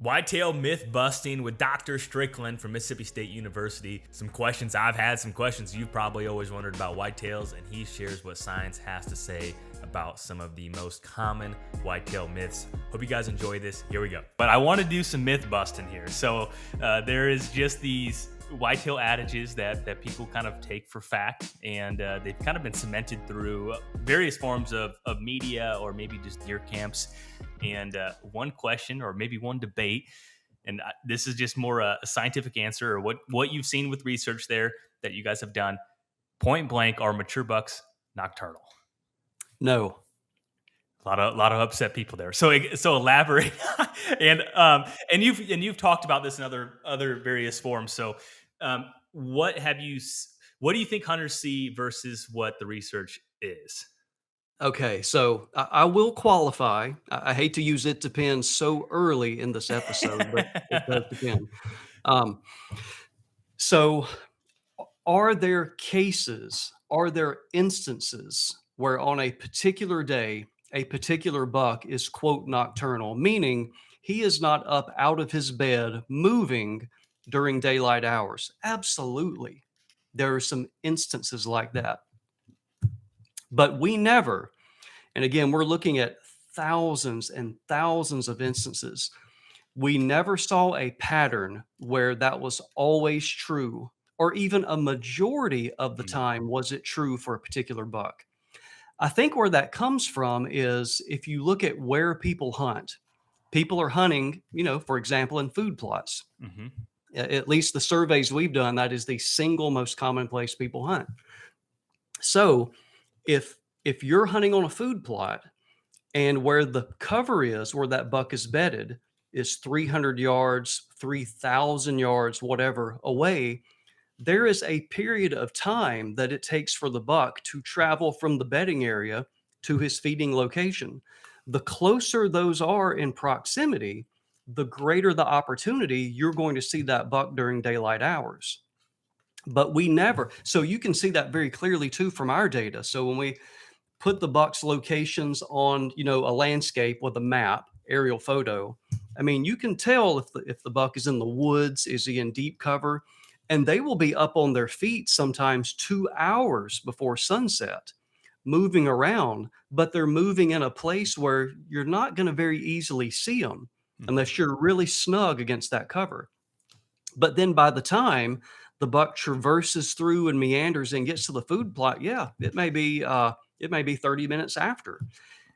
Whitetail myth busting with Dr. Strickland from Mississippi State University. Some questions I've had, some questions you've probably always wondered about whitetails, and he shares what science has to say about some of the most common whitetail myths. Hope you guys enjoy this. Here we go. But I want to do some myth busting here. So there is just these whitetail adages that people kind of take for fact, and they've kind of been cemented through various forms of media or maybe just deer camps. And one question or maybe one debate, and this is just more a scientific answer or what you've seen with research there that you guys have done. Point blank, are mature bucks nocturnal? No. A lot of upset people there. So elaborate, and you've talked about this in other various forms. So what do you think hunters see versus what the research is? Okay, so I will qualify. I hate to use "it depends" so early in this episode, but it does depend. Um, so are there instances where on a particular day, a particular buck is, quote, nocturnal, meaning he is not up out of his bed moving during daylight hours? Absolutely. There are some instances like that. But we never, and again, we're looking at thousands and thousands of instances. We never saw a pattern where that was always true, or even a majority of the time was it true for a particular buck. I think where that comes from is if you look at where people hunt, people are hunting, for example, in food plots. Mm-hmm. At least the surveys we've done, that is the single most common place people hunt. So if you're hunting on a food plot and where the cover is, where that buck is bedded, is 300 yards, 3,000 yards, whatever away, there is a period of time that it takes for the buck to travel from the bedding area to his feeding location. The closer those are in proximity, the greater the opportunity you're going to see that buck during daylight hours. But we never, so you can see that very clearly too from our data. So when we put the buck's locations on, a landscape with a map, aerial photo, I mean, you can tell if the buck is in the woods, is he in deep cover, and they will be up on their feet sometimes 2 hours before sunset, moving around, but they're moving in a place where you're not going to very easily see them unless you're really snug against that cover. But then by the time the buck traverses through and meanders and gets to the food plot, yeah, it may be 30 minutes after.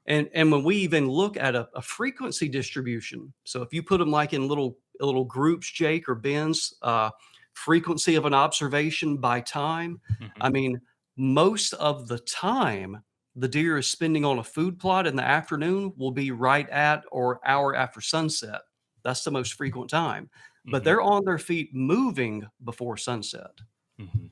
And when we even look at a frequency distribution, so if you put them like in little groups, Jake or Ben's, frequency of an observation by time, Mm-hmm. I mean, most of the time the deer is spending on a food plot in the afternoon will be right at or hour after sunset. That's the most frequent time. But Mm-hmm. they're on their feet moving before sunset. Mm-hmm.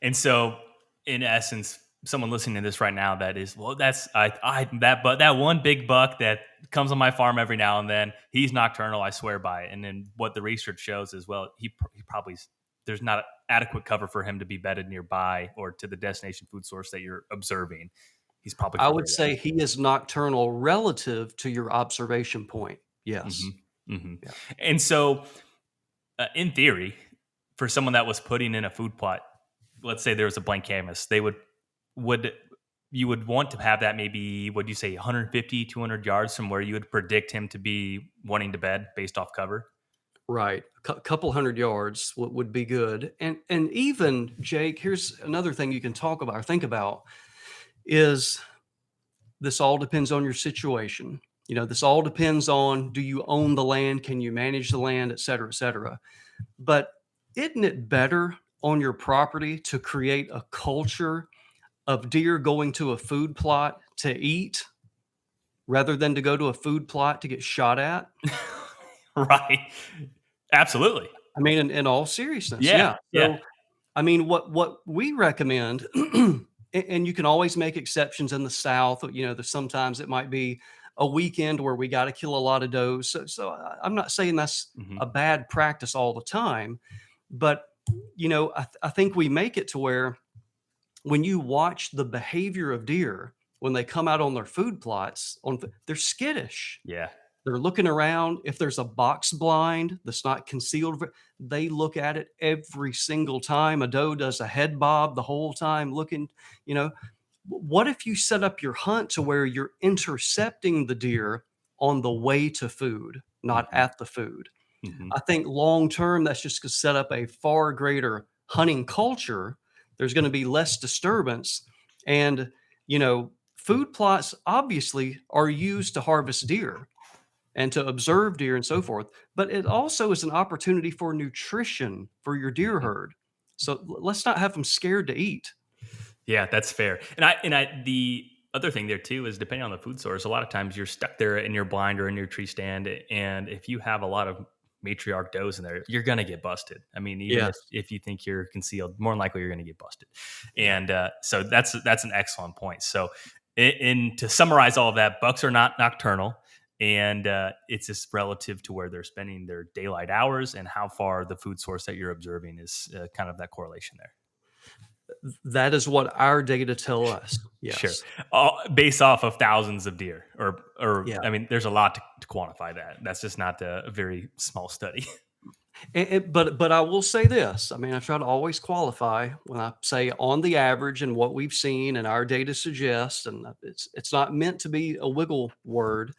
And so, in essence, someone listening to this right now that is, well, that one big buck that comes on my farm every now and then, he's nocturnal, I swear by it. And then what the research shows is, well, he probably, there's not adequate cover for him to be bedded nearby or to the destination food source that you're observing. He's probably I further would say he is nocturnal relative to your observation point. away. Yes. Mm-hmm. Mm-hmm. Yeah. And so, in theory, for someone that was putting in a food plot, let's say there was a blank canvas, would you would want to have that maybe, would you say 150, 200 yards from where you would predict him to be wanting to bed based off cover? Right. Couple hundred yards would be good. And even, Jake, here's another thing you can talk about or think about is this all depends on your situation. This all depends on, do you own the land? Can you manage the land, et cetera, et cetera. But isn't it better on your property to create a culture of deer going to a food plot to eat rather than to go to a food plot to get shot at? Right. Absolutely. I mean, in all seriousness, Yeah. yeah. Yeah. So, I mean, what we recommend, and you can always make exceptions in the South. There's sometimes it might be a weekend where we got to kill a lot of does. So I'm not saying that's Mm-hmm. a bad practice all the time, but I think we make it to where when you watch the behavior of deer when they come out on their food plots, they're skittish. Yeah. They're looking around. If there's a box blind that's not concealed, they look at it every single time. A doe does a head bob the whole time looking, you know. What if you set up your hunt to where you're intercepting the deer on the way to food, not Mhm. at the food? Mhm. I think long term, that's just going to set up a far greater hunting culture. There's going to be less disturbance. And, food plots obviously are used to harvest deer and to observe deer and so forth, but it also is an opportunity for nutrition for your deer Mhm. herd. So let's not have them scared to eat. Yeah, that's fair. And the other thing there too is depending on the food source, a lot of times you're stuck there in your blind or in your tree stand, and if you have a lot of matriarch does in there, you're gonna get busted. I mean, even Yes. if you think you're concealed, more than likely you're gonna get busted. And so that's an excellent point. So, in to summarize all of that, bucks are not nocturnal, and it's just relative to where they're spending their daylight hours and how far the food source that you're observing is kind of that correlation there. That is what our data tell us. Sure. Yes. Based off of thousands of deer, or Yeah. I mean, there's a lot to quantify that. That's just not a very small study. But I will say this. I mean, I try to always qualify when I say on the average and what we've seen and our data suggests, and it's not meant to be a wiggle word.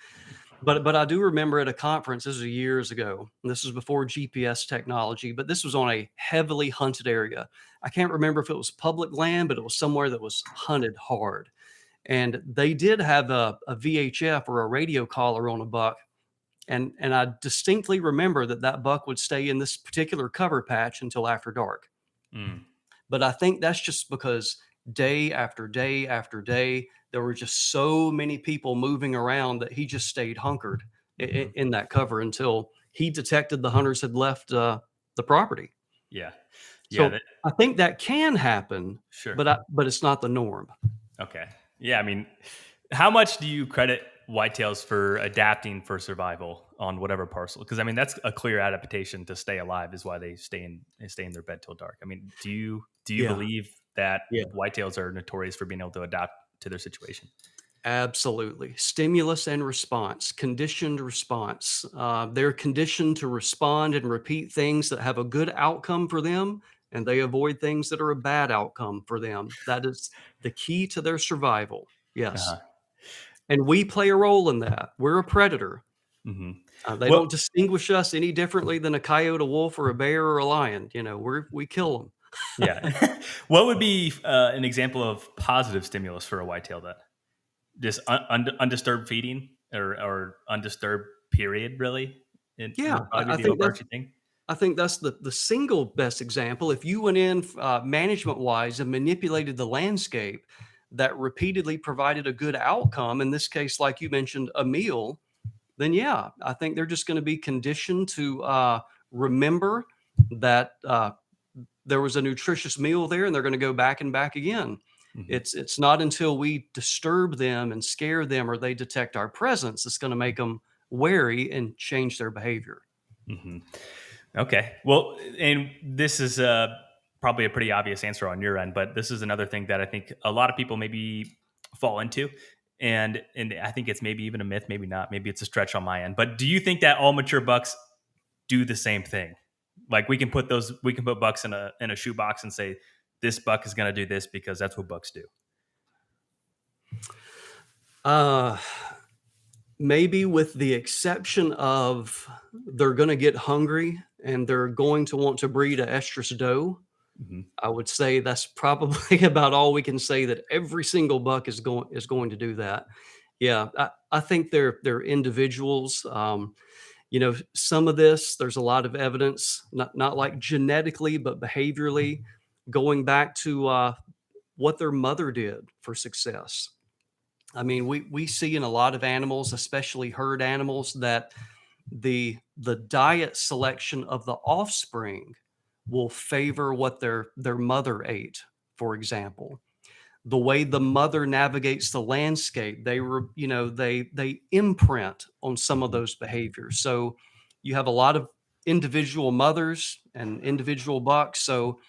But I do remember at a conference, this was years ago. And this was before GPS technology, but this was on a heavily hunted area. I can't remember if it was public land, but it was somewhere that was hunted hard. And they did have a VHF or a radio collar on a buck. And I distinctly remember that that buck would stay in this particular cover patch until after dark. Mm, But I think that's just because day after day after day, there were just so many people moving around that he just stayed hunkered mhm. in that cover until he detected the hunters had left the property. Yeah, yeah. So I think that can happen, Sure. but it's not the norm. Okay. Yeah. I mean, how much do you credit whitetails for adapting for survival on whatever parcel? Because I mean, that's a clear adaptation to stay alive. Is why they stay in their bed till dark. I mean, do you Yeah, believe that yeah, whitetails are notorious for being able to adapt to their situation? absolutely. Stimulus and response, conditioned response. They're conditioned to respond and repeat things that have a good outcome for them, and they avoid things that are a bad outcome for them. That is the key to their survival. Yes. Uh-huh. And we play a role in that. We're a predator. Hmm. They Well, don't distinguish us any differently than a coyote, a wolf, or a bear or a lion. We kill them. yeah. What would be an example of positive stimulus for a whitetail then? Just undisturbed feeding or undisturbed period, really? It Yeah, would probably I be the think that's overarching thing. I think that's the single best example. If you went in management wise and manipulated the landscape that repeatedly provided a good outcome, in this case, like you mentioned, a meal, then yeah, I think they're just going to be conditioned to remember that there was a nutritious meal there, and they're going to go back and back again. Hmm. It's not until we disturb them and scare them or they detect our presence that's going to make them wary and change their behavior. Hmm. Okay. Well, and this is probably a pretty obvious answer on your end, but this is another thing that I think a lot of people maybe fall into. And I think it's maybe even a myth, maybe not. Maybe it's a stretch on my end. But do you think that all mature bucks do the same thing? Like we can put bucks in a shoebox and say this buck is going to do this because that's what bucks do. Uh, Maybe with the exception of they're going to get hungry and they're going to want to breed a estrus doe. Hmm. I would say that's probably about all we can say that every single buck is going to do that. Yeah, I think they're individuals. Some of this there's a lot of evidence, not like genetically, but behaviorally, going back to what their mother did for success. I mean, we see in a lot of animals, especially herd animals, that the diet selection of the offspring will favor what their mother ate, for example. The way the mother navigates the landscape, they imprint on some of Hmm. those behaviors. So you have a lot of individual mothers and individual bucks. So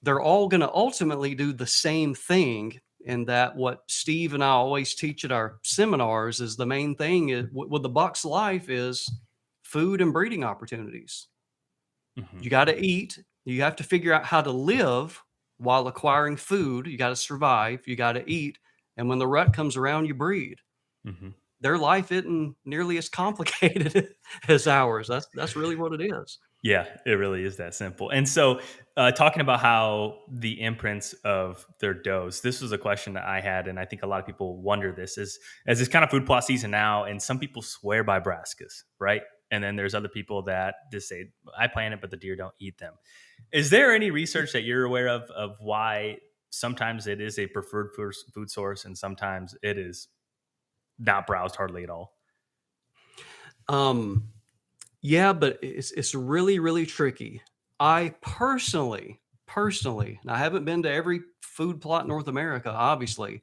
they're all going to ultimately do the same thing. in that what Steve and I always teach at our seminars is the main thing is, with the buck's life is food and breeding opportunities. Mhm. You got to eat. You have to figure out how to live while acquiring food. You got to survive. You got to eat. And when the rut comes around, you breed. Mhm. Their life isn't nearly as complicated as ours. That's really what it is. Yeah, it really is that simple. And so, talking about how the imprints of their does, this was a question that I had, and I think a lot of people wonder this is as it's kind of food plot season now, and some people swear by brassicas, right? And then there's other people that just say, I plant it, but the deer don't eat them. Is there any research that you're aware of why sometimes it is a preferred food source and sometimes it is not browsed hardly at all? Um, yeah, but it's really, really tricky. I personally, and I haven't been to every food plot in North America, obviously,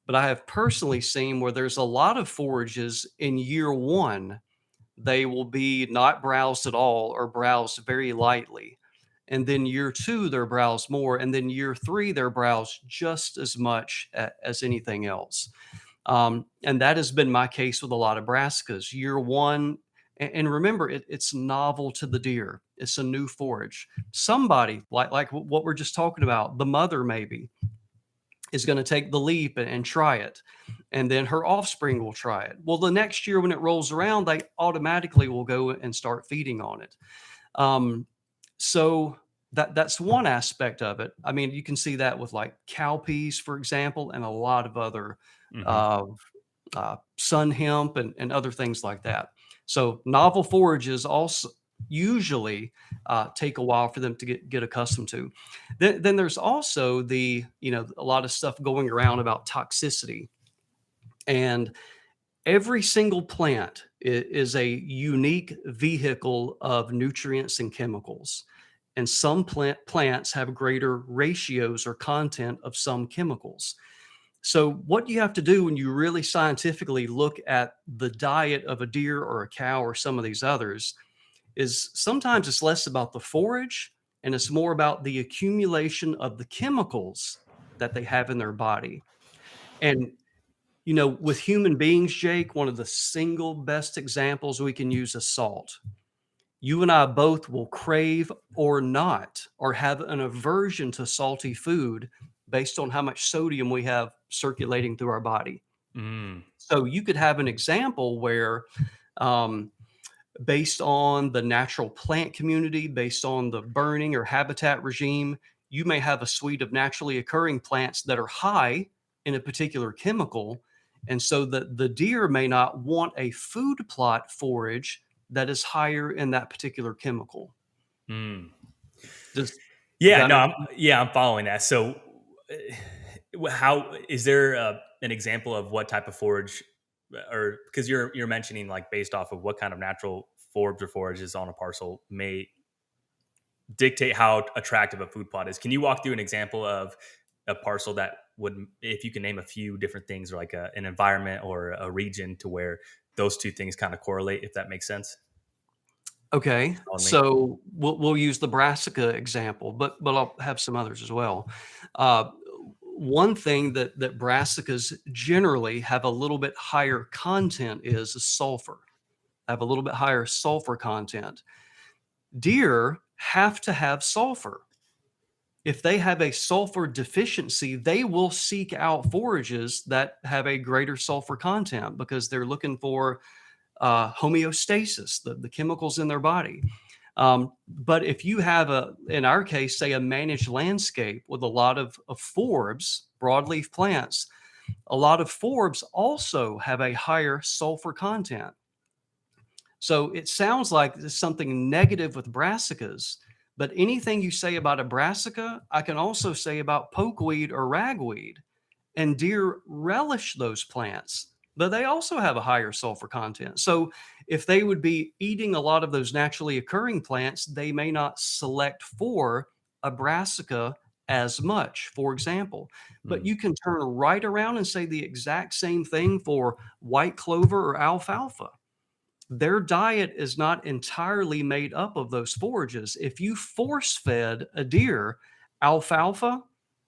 but I have personally seen where there's a lot of forages in year one, they will be not browsed at all or browsed very lightly. And then year two, they're browsed more. And then year three, they're browsed just as much as anything else. And that has been my case with a lot of brassicas. Year one, and remember, it's novel to the deer. It's a new forage. Somebody like what we're just talking about, the mother maybe is going to take the leap and try it, and then her offspring will try it. Well, the next year when it rolls around, they automatically will go and start feeding on it. Um, so that's one aspect of it. I mean, you can see that with like cowpeas, for example, and a lot of other Hmm. uh, sun hemp and other things like that. So novel forages also usually take a while for them to get accustomed to. Then there's also a lot of stuff going around about toxicity, and every single plant is a unique vehicle of nutrients and chemicals. And some plants have greater ratios or content of some chemicals. So, what you have to do when you really scientifically look at the diet of a deer or a cow or some of these others is sometimes it's less about the forage and it's more about the accumulation of the chemicals that they have in their body. And, with human beings, Jake, one of the single best examples we can use is salt. You and I both will crave or not, or have an aversion to salty food based on how much sodium we have circulating through our body. Mm. So you could have an example where, um, based on the natural plant community, based on the burning or habitat regime, you may have a suite of naturally occurring plants that are high in a particular chemical. And so the deer may not want a food plot forage that is higher in that particular chemical. Mm. Does Yeah, that no, make I'm following that. So, how is there an example of what type of forage, or because you're mentioning like based off of what kind of natural forbs or forages on a parcel may dictate how attractive a food plot is. Can you walk through an example of a parcel that would, if you can name a few different things, or like an environment or a region to where those two things kind of correlate, if that makes sense? Okay, On me. so we'll use the brassica example, but I'll have some others as well. Uh, One thing that brassicas generally have a little bit higher content is sulfur. Have a little bit higher sulfur content. Deer have to have sulfur. If they have a sulfur deficiency, they will seek out forages that have a greater sulfur content because they're looking for homeostasis, the chemicals in their body. But if you have in our case, say a managed landscape with a lot of forbs, broadleaf plants, a lot of forbs also have a higher sulfur content. So it sounds like there's something negative with brassicas, but anything you say about a brassica, I can also say about pokeweed or ragweed. And deer relish those plants, but they also have a higher sulfur content. So if they would be eating a lot of those naturally occurring plants, they may not select for a brassica as much, for example. But Mm. you can turn right around and say the exact same thing for white clover or alfalfa. Their diet is not entirely made up of those forages. If you force fed a deer alfalfa,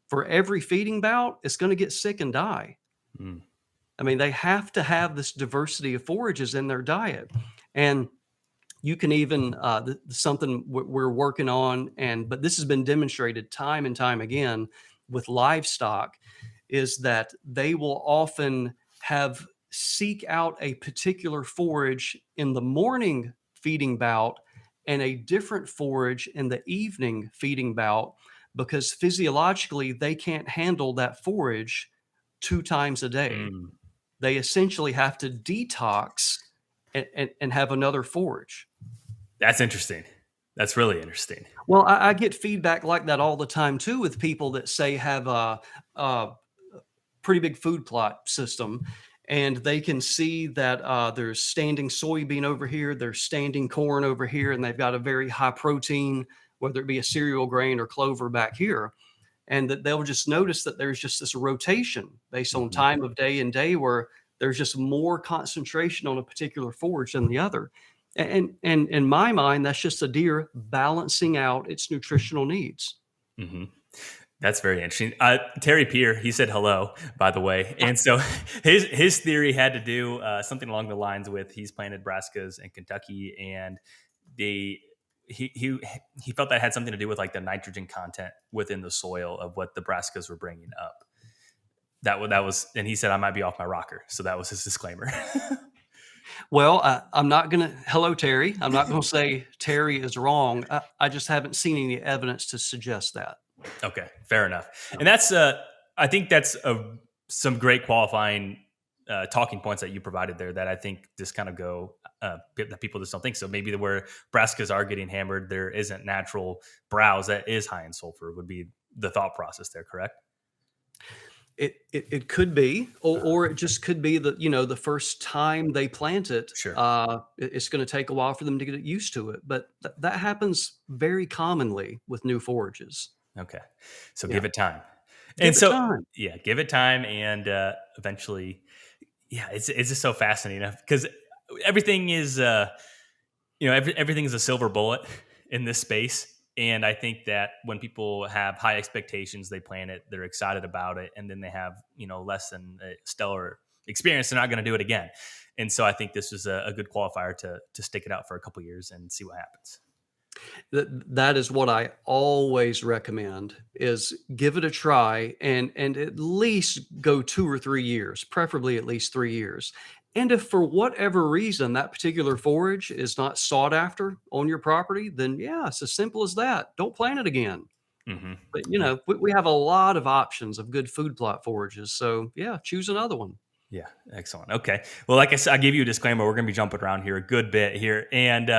for every feeding bout, it's going to get sick and die. Mm. I mean, they have to have this diversity of forages in their diet. And you can even, something we're working on, but this has been demonstrated time and time again with livestock, is that they will often seek out a particular forage in the morning feeding bout and a different forage in the evening feeding bout, because physiologically they can't handle that forage 2 times a day. Mm. They essentially have to detox and have another forage. That's interesting. That's really interesting. Well, I get feedback like that all the time too, with people that say have a pretty big food plot system, and they can see that there's standing soybean over here, there's standing corn over here, and they've got a very high protein, whether it be a cereal grain or clover back here. And that they'll just notice that there's just this rotation based on Mm-hmm. time of day and day, where there's just more concentration on a particular forage than the other. And in my mind, that's just a deer balancing out its nutritional needs. Mm-hmm. That's very interesting. Terry Peer, he said hello, by the way, and so his theory had to do something along the lines with he's planted brassicas in Kentucky, and he felt that had something to do with like the nitrogen content within the soil of what the brassicas were bringing up. That was, and he said I might be off my rocker, so that was his disclaimer. Well, I'm not going to, hello, Terry. I'm not going to say Terry is wrong. I just haven't seen any evidence to suggest that. Okay, fair enough. And that's, I think that's some great qualifying talking points that you provided there that I think just kind of go, that people just don't think so. Maybe where brassicas are getting hammered, there isn't natural browse that is high in sulfur would be the thought process there, correct? It could be, or it just could be that, the first time they plant it, Sure. it's going to take a while for them to get used to it. But that happens very commonly with new forages. Okay. So Yeah. give it time. Give it time. Yeah, give it time. And eventually, yeah, it's just so fascinating because everything is, everything is a silver bullet in this space. And I think that when people have high expectations, they plan it, they're excited about it, and then they have, less than a stellar experience, they're not going to do it again. And so I think this is a good qualifier to stick it out for a couple of years and see what happens. That is what I always recommend, is give it a try and at least go 2 or 3 years, preferably at least 3 years. And if for whatever reason that particular forage is not sought after on your property, then yeah, it's as simple as that. Don't plant it again. Mm-hmm. But we have a lot of options of good food plot forages. So yeah, choose another one. Yeah, excellent. Okay. Well, like I said, I gave you a disclaimer. We're going to be jumping around here a good bit here. And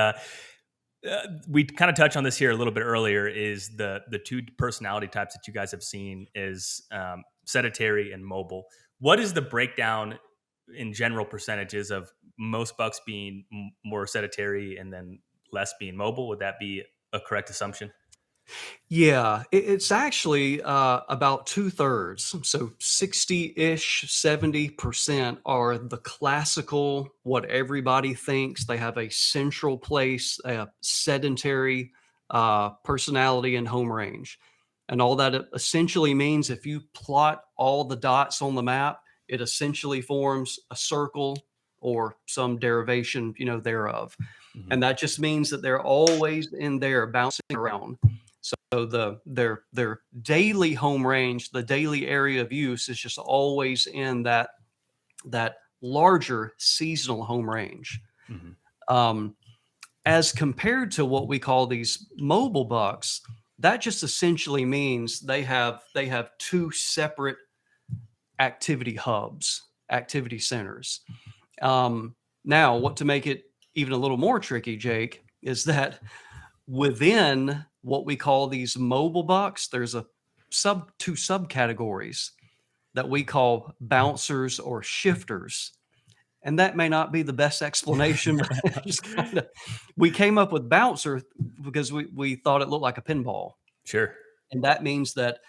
we kind of touched on this here a little bit earlier, is the two personality types that you guys have seen is sedentary and mobile. What is the breakdown in general percentages of most bucks being more sedentary and then less being mobile? Would that be a correct assumption? Yeah, it's actually about 2/3. So 60-ish, 70% are the classical, what everybody thinks. They have a central place, a sedentary personality and home range. And all that essentially means, if you plot all the dots on the map, it essentially forms a circle or some derivation, thereof. Mm-hmm. And that just means that they're always in there bouncing around. So their daily home range, the daily area of use, is just always in that larger seasonal home range. Mm-hmm. As compared to what we call these mobile bucks, that just essentially means they have two separate activity hubs, activity centers. Now, what to make it even a little more tricky, Jake, is that within what we call these mobile bucks, there's two subcategories that we call bouncers or shifters. And that may not be the best explanation, but just we came up with bouncer because we thought it looked like a pinball. Sure. And that means that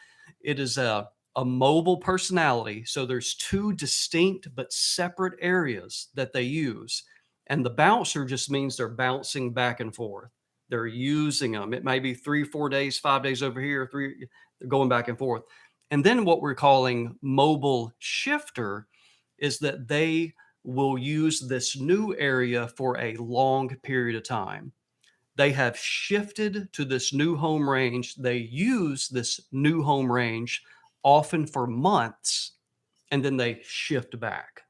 it is a mobile personality. So there's two distinct but separate areas that they use. And the bouncer just means they're bouncing back and forth. They're using them. It may be 3 or 4 days, 5 days over here, they're going back and forth. And then what we're calling mobile shifter is that they will use this new area for a long period of time. They have shifted to this new home range. They use this new home range often for months, and then they shift back.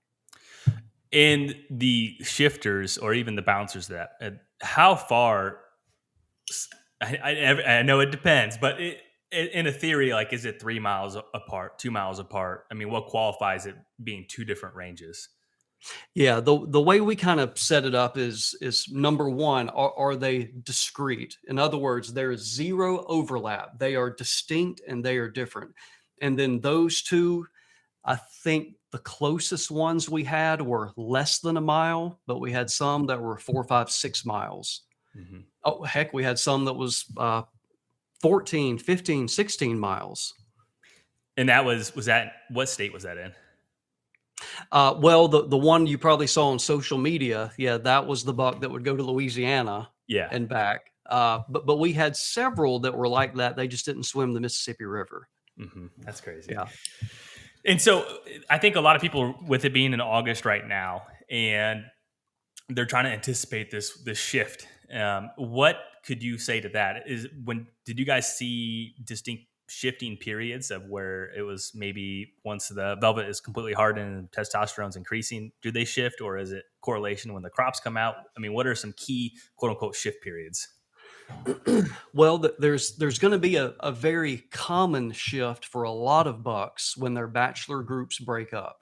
And the shifters or even the bouncers that how far I know it depends, but in a theory, like, is it 3 miles apart, 2 miles apart? I mean, what qualifies it being two different ranges? Yeah, the way we kind of set it up is number one, are they discrete? In other words, there is zero overlap. They are distinct and they are different. And then those two, I think the closest ones we had were less than a mile, but we had some that were 4, 5, 6 miles. Hmm. Oh, heck, we had some that was 14, 15, 16 miles. And that was that what state was that in? Well, the one you probably saw on social media, yeah, that was the buck that would go to Louisiana Yeah. and back. But we had several that were like that. They just didn't swim the Mississippi River. That's crazy. Yeah. And so I think a lot of people, with it being in August right now, and they're trying to anticipate this shift. What could you say to that? Did you guys see distinct shifting periods of where it was maybe once the velvet is completely hardened and testosterone's increasing, do they shift, or is it correlation when the crops come out? I mean, what are some key quote unquote shift periods? Well, there's going to be a very common shift for a lot of bucks when their bachelor groups break up.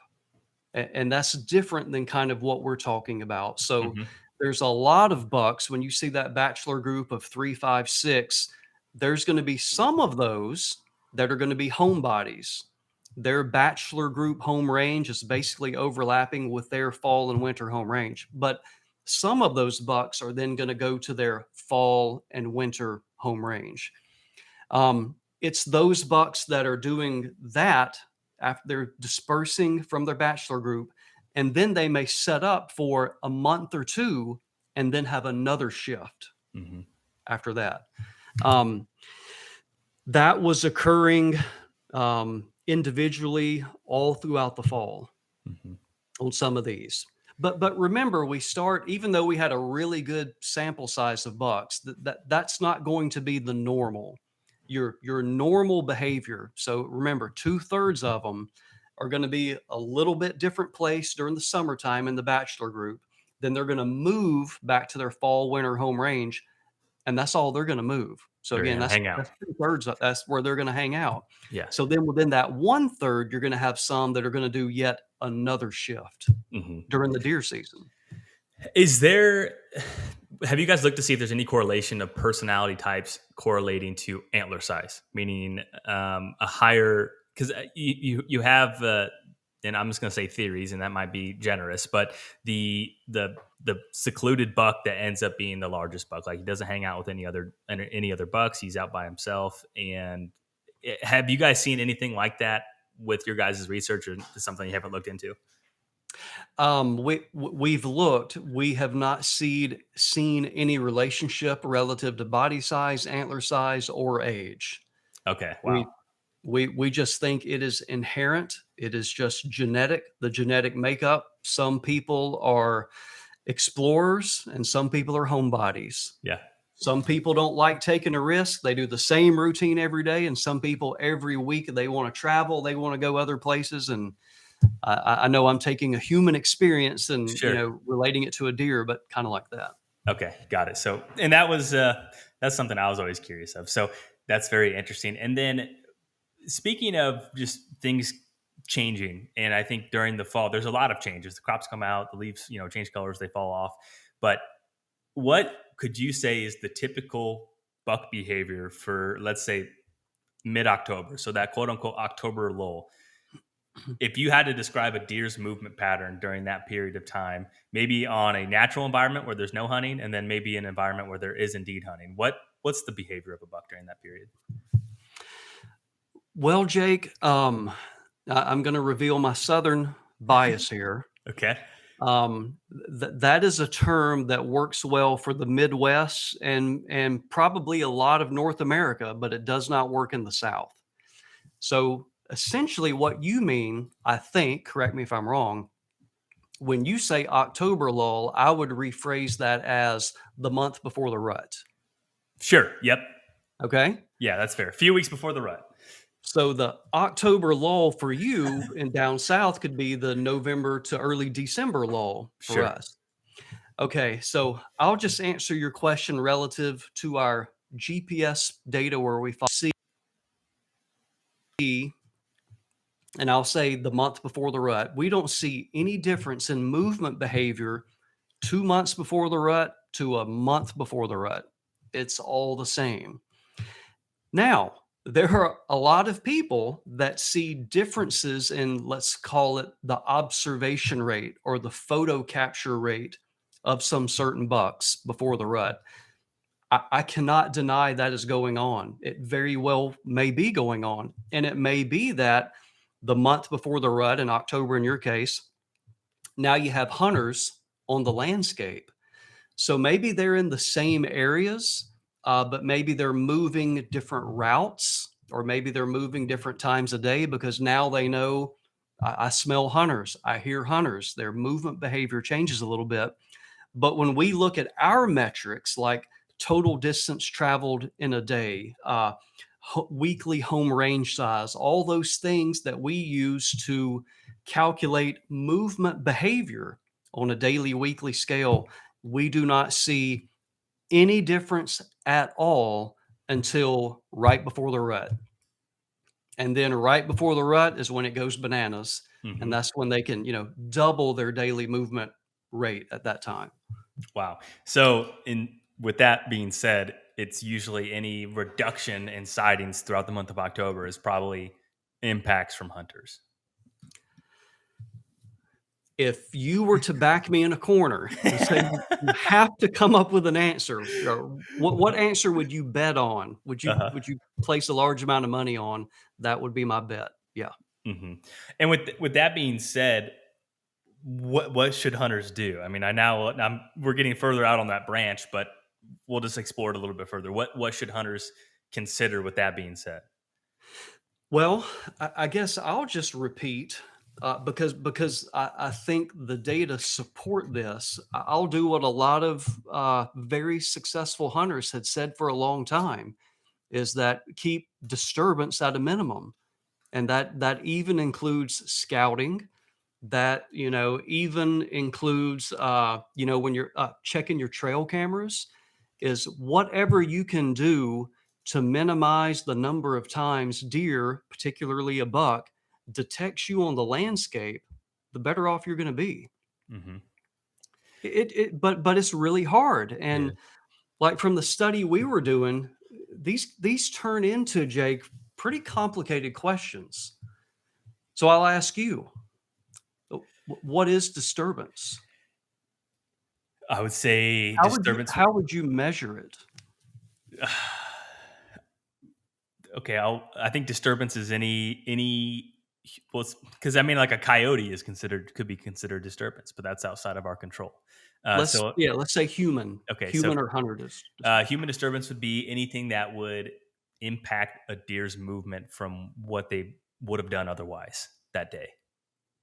And that's different than kind of what we're talking about. So Hmm. there's a lot of bucks when you see that bachelor group of 3, 5, 6, there's going to be some of those that are going to be homebodies. Their bachelor group home range is basically overlapping with their fall and winter home range. But some of those bucks are then going to go to their fall and winter home range. It's those bucks that are doing that after they're dispersing from their bachelor group, and then they may set up for a month or two and then have another shift Hmm. after that. Um, that was occurring individually all throughout the fall Hmm. on some of these. But remember, we start, even though we had a really good sample size of bucks, that's not going to be the normal. Your normal behavior. So remember, 2/3 of them are going to be a little bit different place during the summertime in the bachelor group. Then they're going to move back to their fall winter home range, and that's all they're going to move. So They're again, gonna that's hang out. that's 2/3. That's where they're going to hang out. Yeah. So then within that 1/3, you're going to have some that are going to do yet another shift Hmm. during the deer season. Is there? Have you guys looked to see if there's any correlation of personality types correlating to antler size? Meaning, a higher, because you have, and I'm just going to say theories, and that might be generous, but the secluded buck that ends up being the largest buck, like he doesn't hang out with any other bucks. He's out by himself. And have you guys seen anything like that with your guys' research, or is it something you haven't looked into? We've looked. We have not seen any relationship relative to body size, antler size, or age. Okay. Wow. We we just think it is inherent. It is just genetic, the genetic makeup. Some people are explorers and some people are homebodies. Yeah. Some people don't like taking a risk. They do the same routine every day. And some people every week, they want to travel, they want to go other places. And I know I'm taking a human experience and, Sure. relating it to a deer, but kind of like that. Okay, got it. So, and that's something I was always curious of. So that's very interesting. And then, speaking of just things changing, and I think during the fall, there's a lot of changes. The crops come out, the leaves, change colors, they fall off. But what could you say is the typical buck behavior for, let's say, mid-October? So that quote unquote October lull. If you had to describe a deer's movement pattern during that period of time, maybe on a natural environment where there's no hunting, and then maybe an environment where there is indeed hunting, what's the behavior of a buck during that period? Well, Jake, I'm going to reveal my Southern bias here. Okay. That is a term that works well for the Midwest and probably a lot of North America, but it does not work in the South. So essentially what you mean, I think, correct me if I'm wrong, when you say October lull, I would rephrase that as the month before the rut. Sure. Yep. Okay. Yeah, that's fair. A few weeks before the rut. So the October lull for you in down south could be the November to early December lull for Sure. us. Okay, so I'll just answer your question relative to our GPS data where we see, and I'll say the month before the rut, we don't see any difference in movement behavior 2 months before the rut to a month before the rut. It's all the same. Now, there are a lot of people that see differences in, let's call it the observation rate or the photo capture rate of some certain bucks before the rut. I cannot deny that is going on. It very well may be going on. And it may be that the month before the rut, in October in your case, now you have hunters on the landscape. So maybe they're in the same areas, but maybe they're moving different routes, or maybe they're moving different times a day because now they know I smell hunters, I hear hunters. Their movement behavior changes a little bit. But when we look at our metrics, like total distance traveled in a day, weekly home range size, all those things that we use to calculate movement behavior on a daily, weekly scale, we do not see any difference at all until right before the rut. And then right before the rut is when it goes bananas. And Mhm. that's when they can, double their daily movement rate at that time. Wow. So, with that being said, it's usually any reduction in sightings throughout the month of October is probably impacts from hunters. If you were to back me in a corner and say you have to come up with an answer, or what answer would you bet on? Would you Uh-huh. would you place a large amount of money on? That would be my bet. Yeah. hmm And with that being said, what should hunters do? I mean, we're getting further out on that branch, but we'll just explore it a little bit further. What should hunters consider with that being said? Well, I guess I'll just repeat because I think the data support this. I'll do what a lot of very successful hunters had said for a long time is that keep disturbance at a minimum, and that even includes scouting. That even includes when you're checking your trail cameras, is whatever you can do to minimize the number of times deer, particularly a buck, detects you on the landscape, the better off you're going to be. hmm But it's really hard. Yeah. And like from the study we were doing, these turn into, Jake, pretty complicated questions. So I'll ask you, what is disturbance? I would say How would you disturbance. how would you measure it? Okay, I think disturbance is any well, because I mean, like a coyote could be considered disturbance, but that's outside of our control. So Let's say human, okay, so human or hunter human disturbance would be anything that would impact a deer's movement from what they would have done otherwise that day.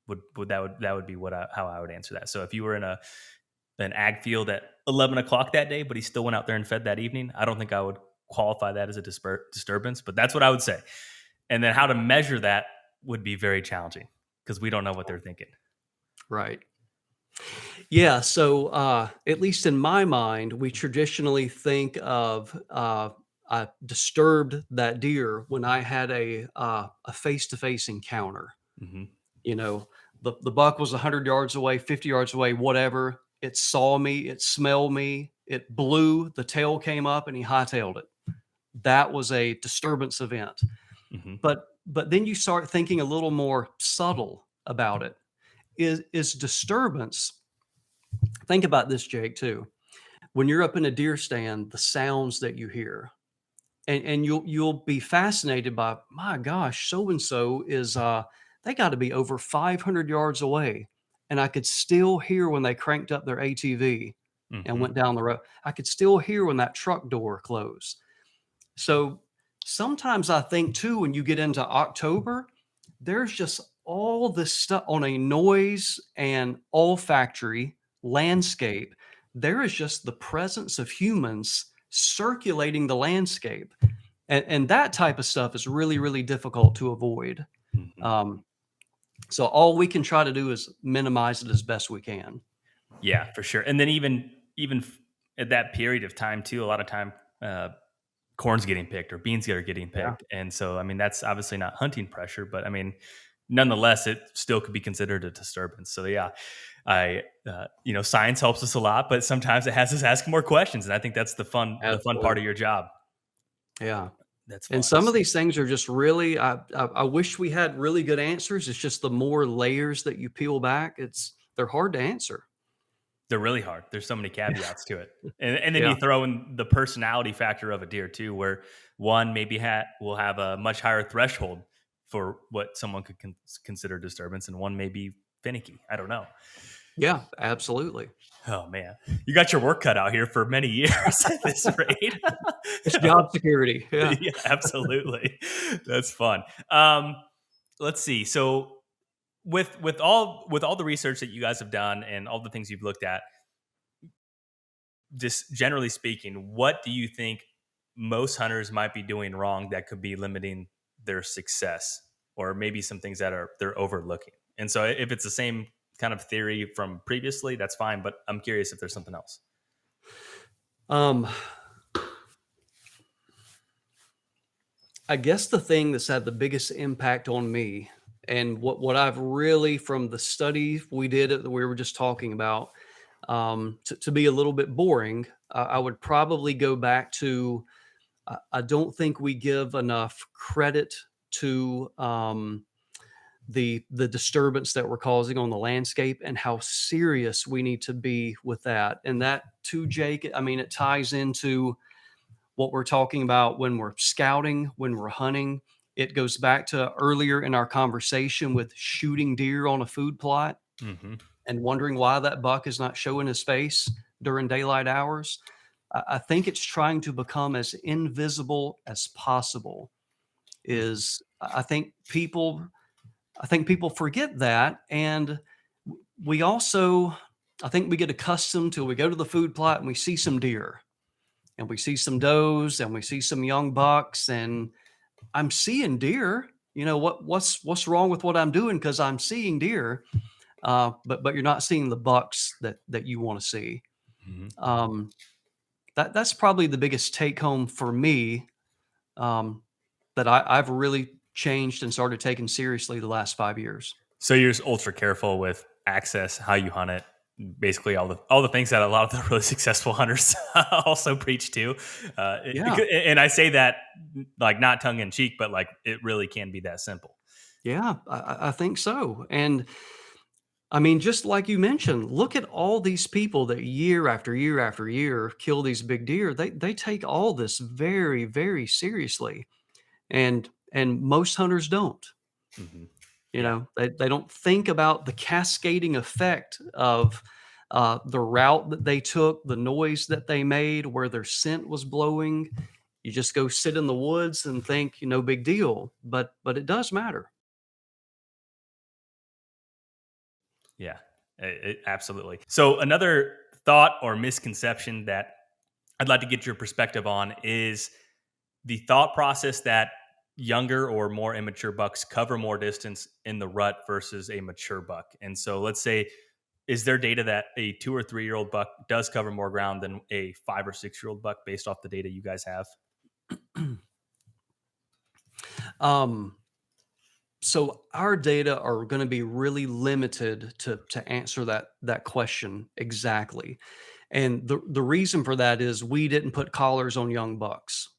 That would be how I would answer that. So if you were in an ag field at 11 o'clock that day, but he still went out there and fed that evening, I don't think I would qualify that as a disturbance, but that's what I would say. And then how to measure that would be very challenging because we don't know what they're thinking. right? Yeah. So at least in my mind, we traditionally think of I disturbed that deer when I had a face-to-face encounter. hmm You know, the buck was 100 yards away, 50 yards away, whatever. It saw me, it smelled me, it blew, the tail came up, and he hightailed it. That was a disturbance event. hmm But then you start thinking a little more subtle about it. Is disturbance, think about this, Jake, too. When you're up in a deer stand, the sounds that you hear, and you'll be fascinated by, my gosh, so and so is they got to be over 500 yards away, and I could still hear when they cranked up their ATV and hmm went down the road. I could still hear when that truck door closed. So sometimes I think too, when you get into October, there's just all this stuff on a noise and olfactory landscape. There is just the presence of humans circulating the landscape. And that type of stuff is really, really difficult to avoid. Mhm. Um, so all we can try to do is minimize it as best we can. Yeah, for sure. And then even at that period of time too, a lot of time uh, corn's getting picked or beans are getting Yeah, picked, and so I mean that's obviously not hunting pressure, but I mean nonetheless it still could be considered a disturbance. So yeah, I science helps us a lot, but sometimes it has us asking more questions, and I think that's the fun part of absolutely. your job. Yeah. That's And fun. some of these things are just really, I wish we had really good answers. It's just the more layers that you peel back, they're hard to answer. They're really hard. There's so many caveats to it, and then you Yeah. throw in the personality factor of a deer too, where one maybe will have a much higher threshold for what someone could consider disturbance, and one may be finicky. I don't know. Yeah, absolutely. Oh man, you got your work cut out here for many years at this rate. It's job security. Yeah. Yeah, absolutely. That's fun. Um, let's see. So with all the research that you guys have done and all the things you've looked at, just generally speaking, what do you think most hunters might be doing wrong that could be limiting their success, or maybe some things that they're overlooking? And so, if it's the same kind of theory from previously, that's fine. But I'm curious if there's something else. Um, I guess the thing that's had the biggest impact on me and what I've really from the study we did that we were just talking about, to be a little bit boring, I would probably go back to I don't think we give enough credit to the disturbance that we're causing on the landscape and how serious we need to be with that. And that too, Jake, I mean, it ties into what we're talking about when we're scouting, when we're hunting. It goes back to earlier in our conversation with shooting deer on a food plot Hmm. and wondering why that buck is not showing his face during daylight hours. I think it's trying to become as invisible as possible. Is I think people forget that, and we also I think we get accustomed to we go to the food plot and we see some deer and we see some does and we see some young bucks and I'm seeing deer. You know what's wrong with what I'm doing because I'm seeing deer, but you're not seeing the bucks that you want to see. Hmm. Um, that's probably the biggest take home for me, um, that I've really changed and started taking seriously the last 5 years. So you're just ultra careful with access, how you hunt it, basically all the things that a lot of the really successful hunters also preach to. Yeah, And I say that like not tongue in cheek, but like it really can be that simple. yeah, I think so. And I mean, just like you mentioned, look at all these people that year after year after year kill these big deer. They take all this very, very seriously. And most hunters don't. Hmm. You Yeah. know, they don't think about the cascading effect of the route that they took, the noise that they made, where their scent was blowing. You just go sit in the woods and think, no big deal, but it does matter. Yeah, absolutely. So another thought or misconception that I'd like to get your perspective on is the thought process that younger or more immature bucks cover more distance in the rut versus a mature buck. And so let's say, is there data that a 2 or 3 year old buck does cover more ground than a 5 or 6 year old buck based off the data you guys have? Um, so our data are going to be really limited to answer that question exactly. And the reason for that is we didn't put collars on young bucks.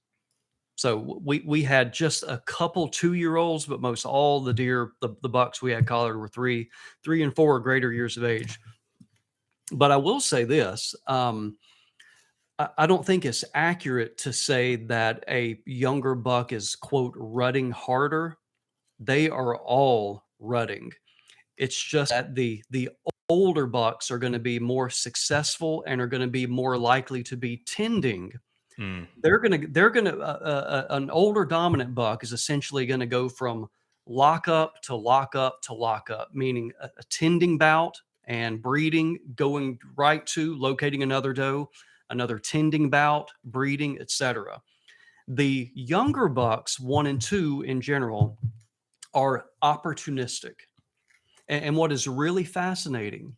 So we had just a couple 2 year olds, but most all the deer, the bucks we had collared were 3 and 4 or greater years of age. But I will say this, I don't think it's accurate to say that a younger buck is quote rutting harder. They are all rutting. It's just that the older bucks are going to be more successful and are going to be more likely to be tending. Mm, They're gonna an older dominant buck is essentially gonna go from lock up to lock up to lock up, meaning a tending bout and breeding, going right to locating another doe, another tending bout, breeding, etc. The younger bucks, 1 and 2 in general, are opportunistic. And what is really fascinating,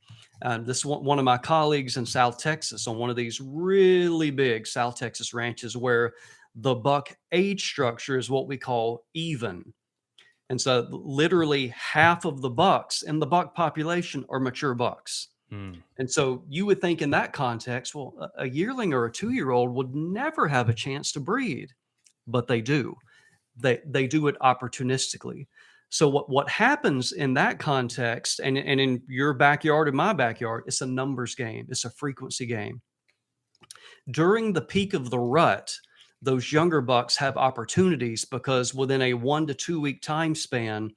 this one of my colleagues in South Texas on one of these really big South Texas ranches where the buck age structure is what we call even. And so literally half of the bucks in the buck population are mature bucks. Mm. And so you would think in that context, well, a yearling or a 2-year-old would never have a chance to breed, but they do. They do it opportunistically. So what happens in that context, and in your backyard and my backyard, it's a numbers game. It's a frequency game. During the peak of the rut, those younger bucks have opportunities because within a 1 to 2 week time span,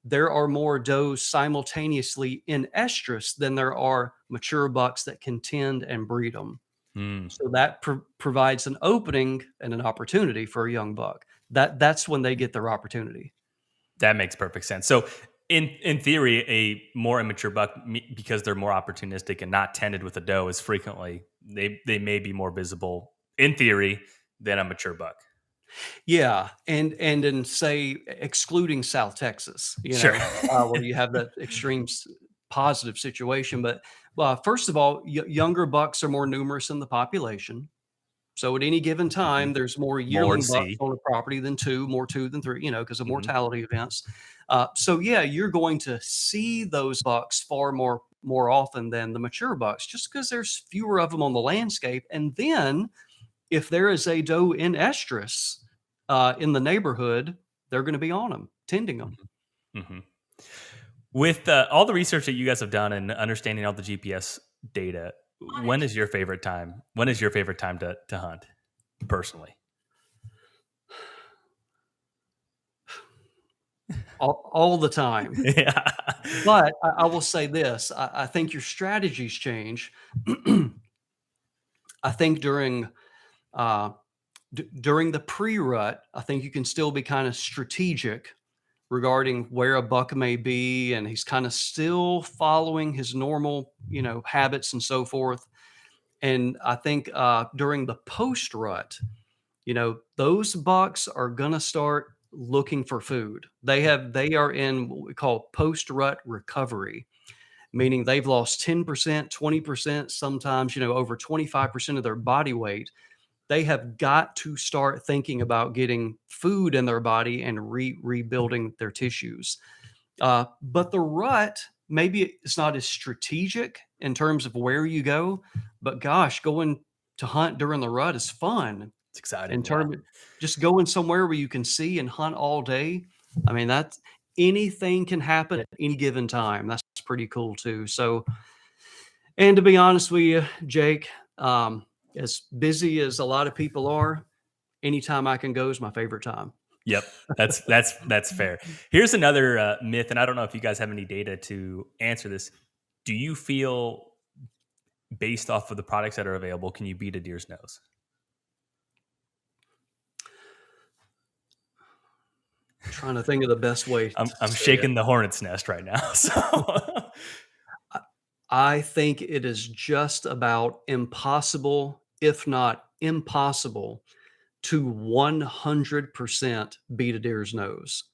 there are more does simultaneously in estrus than there are mature bucks that can tend and breed them. Mm. So that provides an opening and an opportunity for a young buck. That's when they get their opportunity. That makes perfect sense. So in theory, a more immature buck, because they're more opportunistic and not tended with a doe, is frequently they may be more visible in theory than a mature buck. Yeah, and in say excluding South Texas, Sure. where you have that extreme positive situation. But first of all, younger bucks are more numerous in the population. So at any given time, Mhm. there's more More to yearling bucks see. on the property than more two than three, because of Mhm. mortality events. So yeah, you're going to see those bucks far more often than the mature bucks, just because there's fewer of them on the landscape. And then if there is a doe in estrus in the neighborhood, they're going to be on them, tending them. Mhm. With all the research that you guys have done and understanding all the GPS data, when is your favorite time? When is your favorite time to hunt, personally? All the time. Yeah. But I will say this: I think your strategies change. I think uh, during the pre-rut, I think you can still be kind of strategic regarding where a buck may be, and he's kind of still following his normal, habits and so forth. And I think during the post-rut, those bucks are gonna start looking for food. They are in what we call post-rut recovery, meaning they've lost 10%, 20%, sometimes, over 25% of their body weight. They have got to start thinking about getting food in their body and rebuilding their tissues. But the rut, maybe it's not as strategic in terms of where you go, but gosh, going to hunt during the rut is fun It's exciting. in Yeah. terms of just going somewhere where you can see and hunt all day. I mean, that's anything can happen at any given time. That's pretty cool too. So, and to be honest with you, Jake, as busy as a lot of people are, anytime I can go is my favorite time. Yep, that's fair. Here's another myth, and I don't know if you guys have any data to answer this. Do you feel, based off of the products that are available, can you beat a deer's nose? Trying to think of the best way to I'm say it. shaking the hornet's nest right now. So I think it is just about impossible, if not impossible, to 100% beat a deer's nose.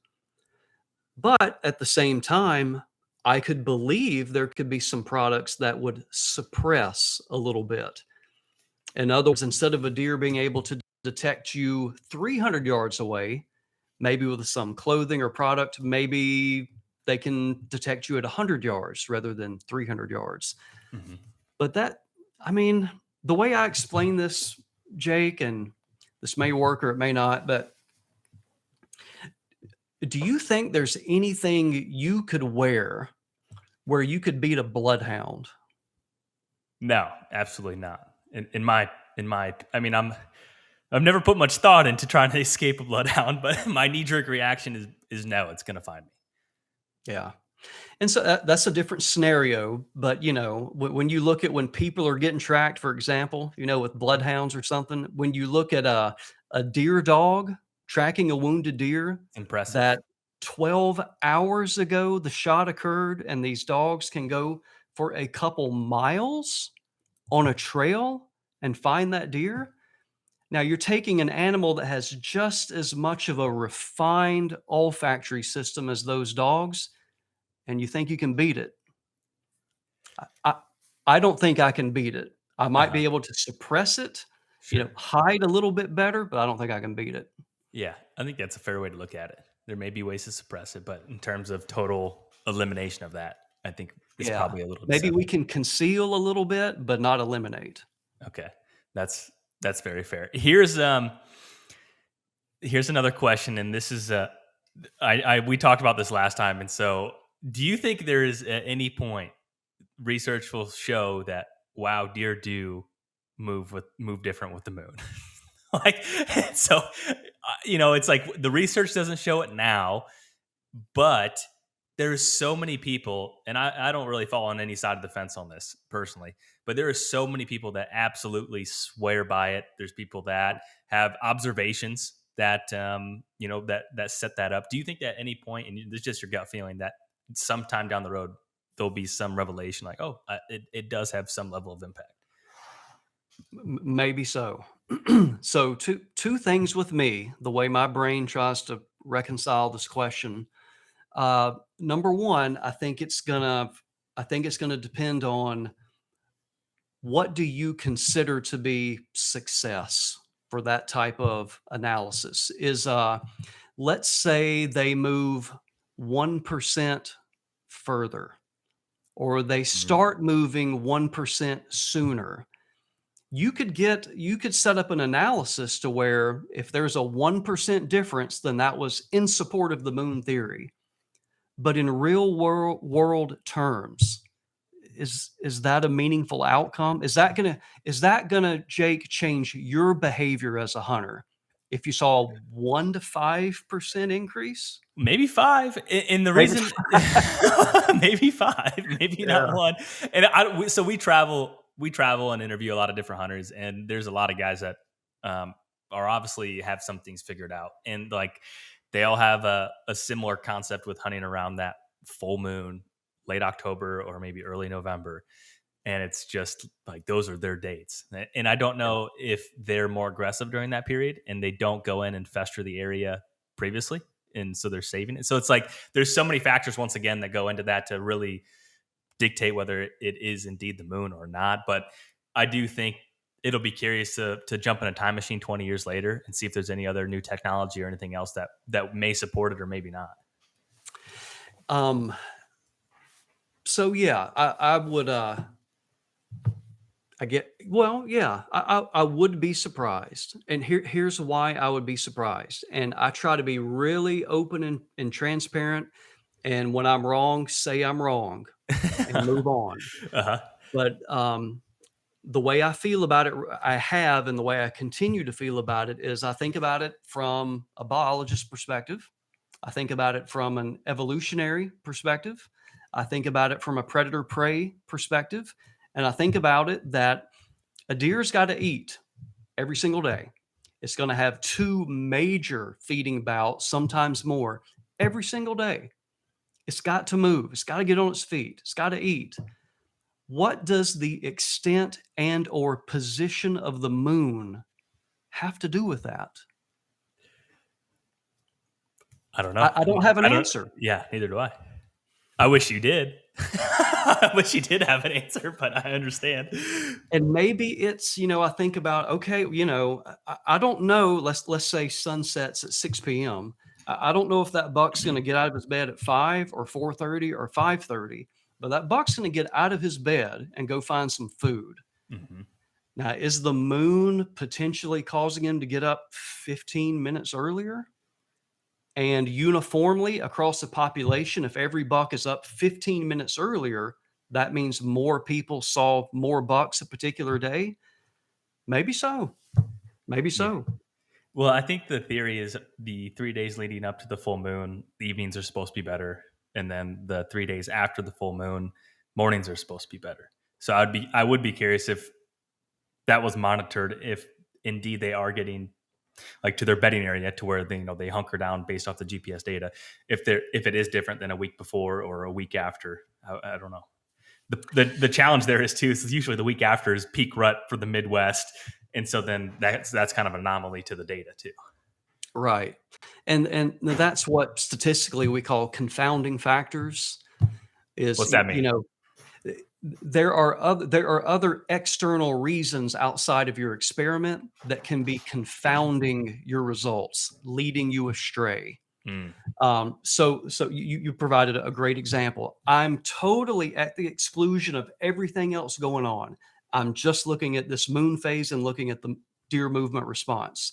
But at the same time, I could believe there could be some products that would suppress a little bit. In other words, instead of a deer being able to detect you 300 yards away, maybe with some clothing or product, maybe they can detect you at 100 yards rather than 300 yards. Mhm. But I mean, the way I explain this, Jake, and this may work or it may not, but do you think there's anything you could wear where you could beat a bloodhound? No, absolutely not. I mean, I've never put much thought into trying to escape a bloodhound, but my knee jerk reaction is no, it's gonna find me. Yeah. And so that's a different scenario. But, when you look at when people are getting tracked, for example, with bloodhounds or something, when you look at a deer dog tracking a wounded deer, Impressive. that 12 hours ago the shot occurred, and these dogs can go for a couple miles on a trail and find that deer. Now you're taking an animal that has just as much of a refined olfactory system as those dogs, and you think you can beat it. I I don't think I can beat it. I might Uh-huh. be able to suppress it, Sure. hide a little bit better, but I don't think I can beat it. Yeah, I think that's a fair way to look at it. There may be ways to suppress it, but in terms of total elimination of that, I think it's Yeah. probably a little Maybe we deceptive. can conceal a little bit, but not eliminate. Okay. That's very fair. Here's another question, and this is I we talked about this last time, and so do you think there is at any point research will show that wow, deer do move different with the moon? Like, so it's like the research doesn't show it now, but there's so many people, and I don't really fall on any side of the fence on this personally, but there are so many people that absolutely swear by it. There's people that have observations that that set that up. Do you think that at any point, and it's just your gut feeling, that sometime down the road there'll be some revelation like, oh, it does have some level of impact? Maybe so. So two things with me, the way my brain tries to reconcile this question. Number one, I think it's gonna depend on what do you consider to be success for that type of analysis. Let's say they move 1% further, or they Mhm. start moving 1% sooner. You could set up an analysis to where if there's a 1% difference, then that was in support of the moon theory. But in real world terms, is that a meaningful outcome? Is that gonna, Jake, change your behavior as a hunter if you saw a 1 to 5% increase? Maybe five, and the Maybe reason maybe five, maybe not Yeah. one. And so we travel and interview a lot of different hunters, and there's a lot of guys that are obviously have some things figured out, and like they all have a similar concept with hunting around that full moon, late October or maybe early November, and it's just like those are their dates. And I don't Yeah. know if they're more aggressive during that period and they don't go in and fester the area previously, and so they're saving it. So it's like there's so many factors once again that go into that to really dictate whether it is indeed the moon or not. But I do think it'll be curious to jump in a time machine 20 years later and see if there's any other new technology or anything else that may support it or maybe not. Um, so yeah, I would I get well, yeah, I would be surprised. And here's why I would be surprised. And I try to be really open and transparent. And when I'm wrong, say I'm wrong and move on. Uh-huh. But the way I feel about it, I have, and the way I continue to feel about it is I think about it from a biologist perspective. I think about it from an evolutionary perspective. I think about it from a predator prey perspective. And I think about it that a deer's got to eat every single day. It's going to have two major feeding bouts, sometimes more, every single day. It's got to move. It's got to get on its feet. It's got to eat. What does the extent and or position of the moon have to do with that? I don't know. I don't have an I don't. answer. Yeah, neither do I. I wish you did. I wish you did have an answer, but I understand. And maybe it's, I think about, okay, I don't know. Let's say sunsets at 6 p.m. I don't know if that buck's going to get out of his bed at 5 or 4:30 or 5:30, but that buck's going to get out of his bed and go find some food. Mhm. Now, is the moon potentially causing him to get up 15 minutes earlier? And uniformly across the population, if every buck is up 15 minutes earlier, that means more people saw more bucks a particular day. Maybe so. Maybe Yeah. so. Well, I think the theory is the 3 days leading up to the full moon, the evenings are supposed to be better, and then the 3 days after the full moon, mornings are supposed to be better. So I would be curious if that was monitored, if indeed they are getting like to their bedding area to where they hunker down based off the GPS data. If it is different than a week before or a week after, I don't know. The challenge there is too. Is usually the week after is peak rut for the Midwest, and so then that's kind of an anomaly to the data too. Right. And that's what statistically we call confounding factors is, What's that mean? there are other external reasons outside of your experiment that can be confounding your results, leading you astray. Mm. So you provided a great example. I'm totally at the exclusion of everything else going on. I'm just looking at this moon phase and looking at the deer movement response.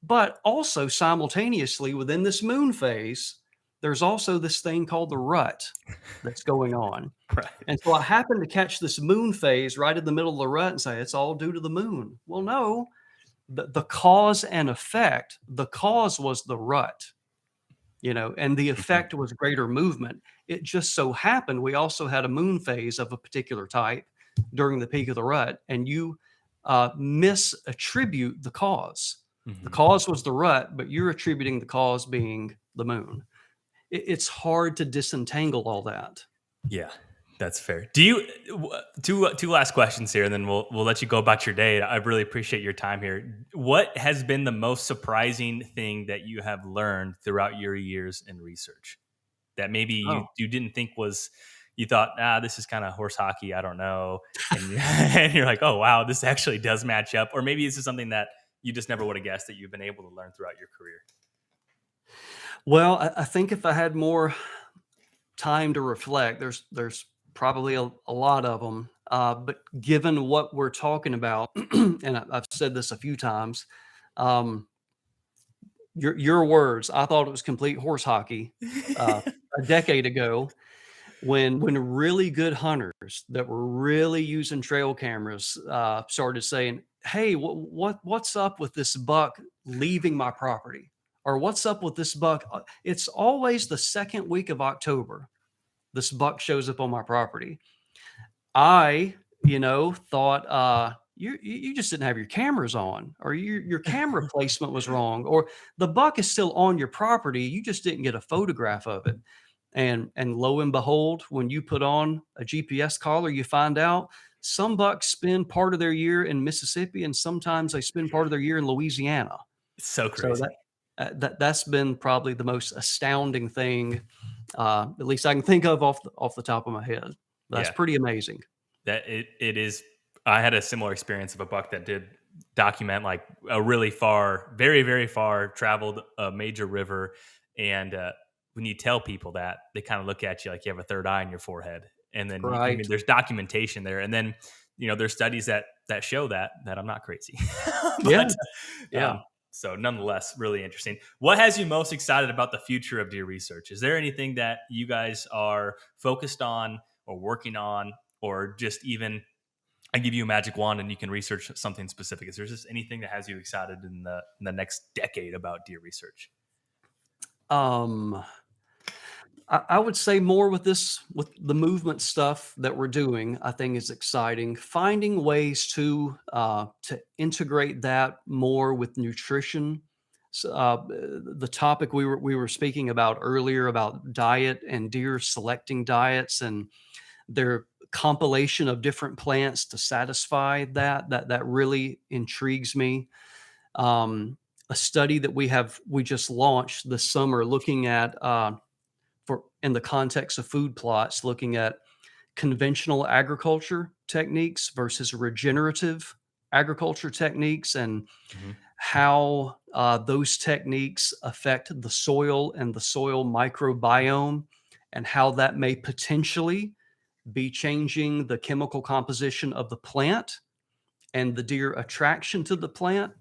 But also simultaneously within this moon phase, there's also this thing called the rut that's going on. Right. And so I happened to catch this moon phase right in the middle of the rut and say, it's all due to the moon. Well, no, the cause and effect, the cause was the rut, and the effect was greater movement. It just so happened we also had a moon phase of a particular type during the peak of the rut, and you misattribute the cause. The cause was the rut, but you're attributing the cause being the moon. It's hard to disentangle all that. Yeah, that's fair. Do you two last questions here, and then we'll let you go about your day. I really appreciate your time here. What has been the most surprising thing that you have learned throughout your years in research that maybe Oh. you didn't think was, you thought, this is kind of horse hockey, I don't know, and, and you're like, oh wow, this actually does match up, or maybe this is something that you just never would have guessed that you've been able to learn throughout your career? Well, I think if I had more time to reflect, there's probably a lot of them. But given what we're talking about, and I've said this a few times, your words, I thought it was complete horse hockey a decade ago when really good hunters that were really using trail cameras started saying, "Hey, what's up with this buck leaving my property?" Or what's up with this buck? It's always the second week of October. This buck shows up on my property. I, thought you just didn't have your cameras on, or your camera placement was wrong, or the buck is still on your property. You just didn't get a photograph of it. And lo and behold, when you put on a GPS collar, you find out some bucks spend part of their year in Mississippi, and sometimes they spend part of their year in Louisiana. It's so So crazy. that's been probably the most astounding thing, at least I can think of off the top of my head. That's Yeah. pretty amazing. That it is. I had a similar experience of a buck that did document like a really far, very, very far traveled a major river. And when you tell people that, they kind of look at you like you have a third eye in your forehead. And then, I mean, Right. there's documentation there. And then, there's studies that show that I'm not crazy. Yeah. But Yeah. so nonetheless, really interesting. What has you most excited about the future of deer research? Is there anything that you guys are focused on or working on, or just even I give you a magic wand and you can research something specific? Is there just anything that has you excited in the next decade about deer research? Um, I would say more with the movement stuff that we're doing, I think is exciting. Finding ways to integrate that more with nutrition. The topic we were speaking about earlier about diet and deer selecting diets and their compilation of different plants to satisfy that really intrigues me. A study that we just launched this summer looking at for in the context of food plots, looking at conventional agriculture techniques versus regenerative agriculture techniques and Mhm. how those techniques affect the soil and the soil microbiome and how that may potentially be changing the chemical composition of the plant and the deer attraction to the plant.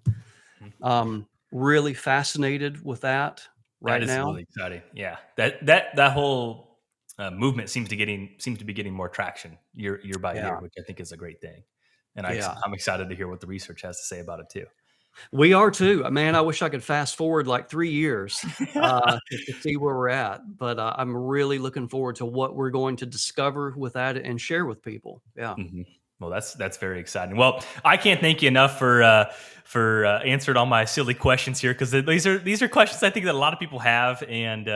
Mhm. Really fascinated with that That right is now. really exciting. Yeah, that whole movement seems to be getting more traction year by year, Yeah. which I think is a great thing. And Yeah. I'm excited to hear what the research has to say about it too. We are too. Man, I wish I could fast forward like 3 years, to see where we're at, but, I'm really looking forward to what we're going to discover with that and share with people. Yeah. Mhm. Well, that's very exciting. Well, I can't thank you enough for answering all my silly questions here, because these are questions I think that a lot of people have, and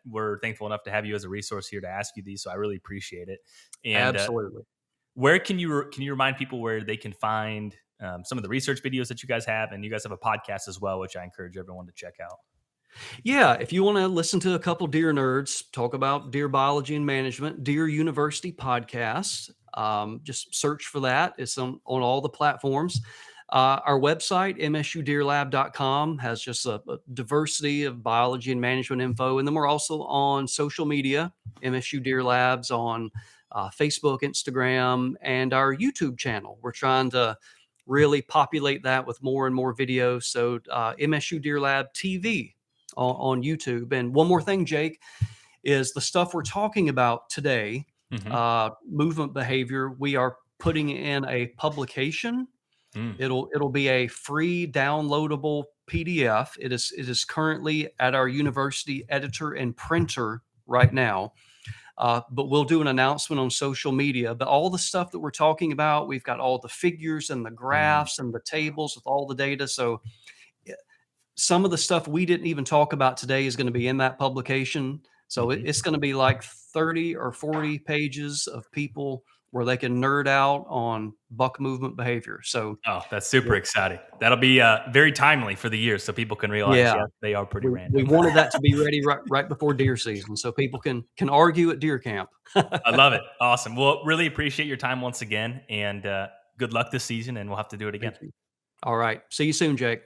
we're thankful enough to have you as a resource here to ask you these. So I really appreciate it. And Absolutely. where can you remind people where they can find some of the research videos that you guys have, and you guys have a podcast as well, which I encourage everyone to check out. Yeah, if you want to listen to a couple deer nerds talk about deer biology and management, Deer University podcast, just search for that. It's on all the platforms. Our website, msudeerlab.com, has just a diversity of biology and management info. And then we're also on social media, MSU Deer Labs on Facebook, Instagram, and our YouTube channel. We're trying to really populate that with more and more videos. So MSU Deer Lab TV on YouTube. And one more thing, Jake, is the stuff we're talking about today, Mm-hmm. movement behavior. We are putting in a publication. Mm. It'll be a free downloadable PDF. It is currently at our university editor and printer right now. But we'll do an announcement on social media. But all the stuff that we're talking about, we've got all the figures and the Mm. graphs and the tables with all the data. So some of the stuff we didn't even talk about today is going to be in that publication. So Mhm. it's going to be like 30 or 40 pages of people where they can nerd out on buck movement behavior. So Oh, that's super yeah, exciting. That'll be very timely for the year, so people can realize, yeah, yes, they are pretty we random. wanted that to be ready right before deer season, so people can argue at deer camp. I love it. Awesome. Well, really appreciate your time once again, and good luck this season, and we'll have to do it again. Thank you. All right. See you soon, Jake.